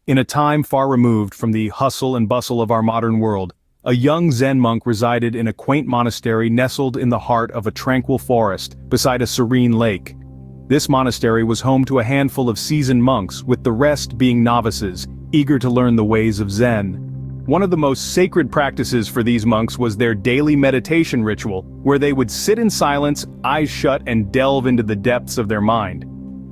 In a time far removed from the hustle and bustle of our modern world, a young Zen monk resided in a quaint monastery nestled in the heart of a tranquil forest beside a serene lake. This monastery was home to a handful of seasoned monks, with the rest being novices, eager to learn the ways of Zen. One of the most sacred practices for these monks was their daily meditation ritual, where they would sit in silence, eyes shut, and delve into the depths of their mind.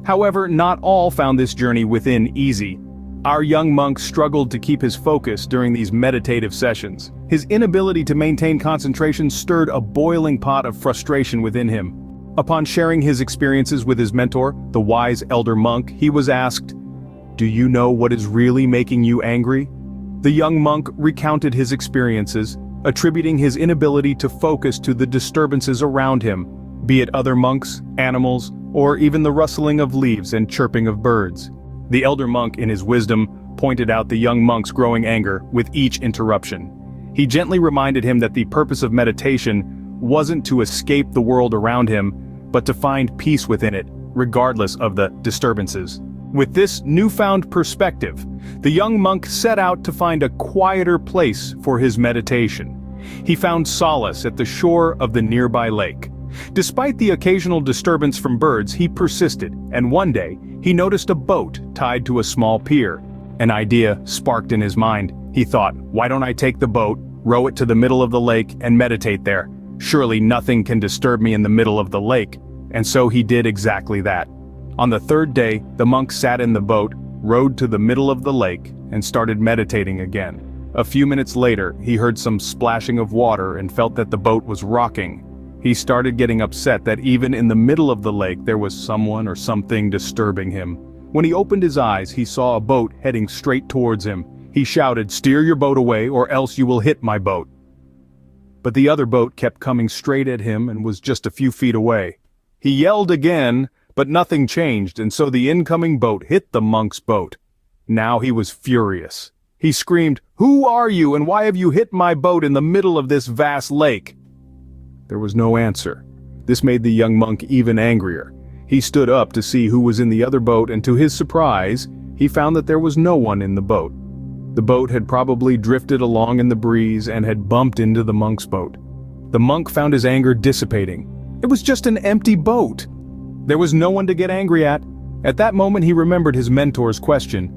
However, not all found this journey within easy. Our young monk struggled to keep his focus during these meditative sessions. His inability to maintain concentration stirred a boiling pot of frustration within him. Upon sharing his experiences with his mentor, the wise elder monk, he was asked, "Do you know what is really making you angry?" The young monk recounted his experiences, attributing his inability to focus to the disturbances around him, be it other monks, animals, or even the rustling of leaves and chirping of birds. The elder monk, in his wisdom, pointed out the young monk's growing anger with each interruption. He gently reminded him that the purpose of meditation wasn't to escape the world around him, but to find peace within it, regardless of the disturbances. With this newfound perspective, the young monk set out to find a quieter place for his meditation. He found solace at the shore of the nearby lake. Despite the occasional disturbance from birds, he persisted, and one day, he noticed a boat tied to a small pier. An idea sparked in his mind. He thought, why don't I take the boat, row it to the middle of the lake, and meditate there? Surely nothing can disturb me in the middle of the lake. And so he did exactly that. On the third day, the monk sat in the boat, rowed to the middle of the lake, and started meditating again. A few minutes later, he heard some splashing of water and felt that the boat was rocking. He started getting upset that even in the middle of the lake there was someone or something disturbing him. When he opened his eyes, he saw a boat heading straight towards him. He shouted, "Steer your boat away or else you will hit my boat." But the other boat kept coming straight at him and was just a few feet away. He yelled again, but nothing changed, and so the incoming boat hit the monk's boat. Now he was furious. He screamed, "Who are you and why have you hit my boat in the middle of this vast lake?" There was no answer. This made the young monk even angrier. He stood up to see who was in the other boat, and to his surprise, he found that there was no one in the boat. The boat had probably drifted along in the breeze and had bumped into the monk's boat. The monk found his anger dissipating. It was just an empty boat. There was no one to get angry at. At that moment he remembered his mentor's question,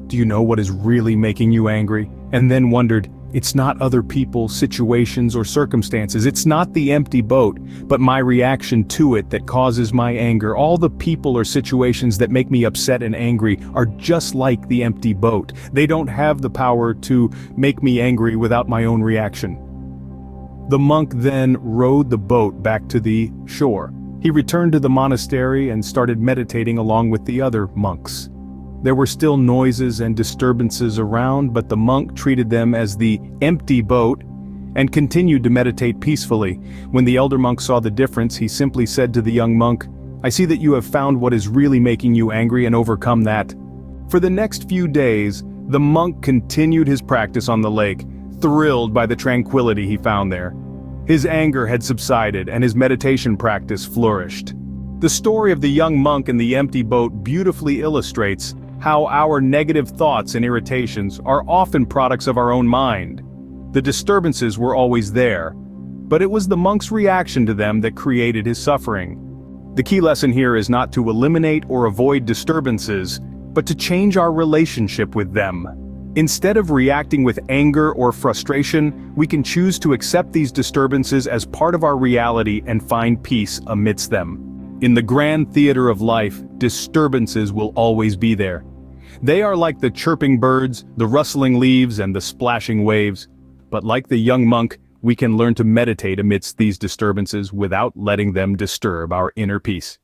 "Do you know what is really making you angry?" And then wondered, it's not other people, situations, or circumstances. It's not the empty boat, but my reaction to it that causes my anger. All the people or situations that make me upset and angry are just like the empty boat. They don't have the power to make me angry without my own reaction. The monk then rowed the boat back to the shore. He returned to the monastery and started meditating along with the other monks. There were still noises and disturbances around, but the monk treated them as the empty boat and continued to meditate peacefully. When the elder monk saw the difference, he simply said to the young monk, "I see that you have found what is really making you angry and overcome that." For the next few days, the monk continued his practice on the lake, thrilled by the tranquility he found there. His anger had subsided and his meditation practice flourished. The story of the young monk and the empty boat beautifully illustrates how our negative thoughts and irritations are often products of our own mind. The disturbances were always there, but it was the monk's reaction to them that created his suffering. The key lesson here is not to eliminate or avoid disturbances, but to change our relationship with them. Instead of reacting with anger or frustration, we can choose to accept these disturbances as part of our reality and find peace amidst them. In the grand theater of life, disturbances will always be there. They are like the chirping birds, the rustling leaves, and the splashing waves. But like the young monk, we can learn to meditate amidst these disturbances without letting them disturb our inner peace.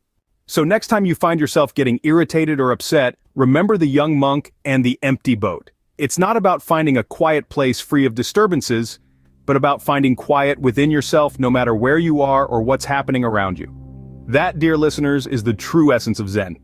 So next time you find yourself getting irritated or upset, remember the young monk and the empty boat. It's not about finding a quiet place free of disturbances, but about finding quiet within yourself no matter where you are or what's happening around you. That, dear listeners, is the true essence of Zen.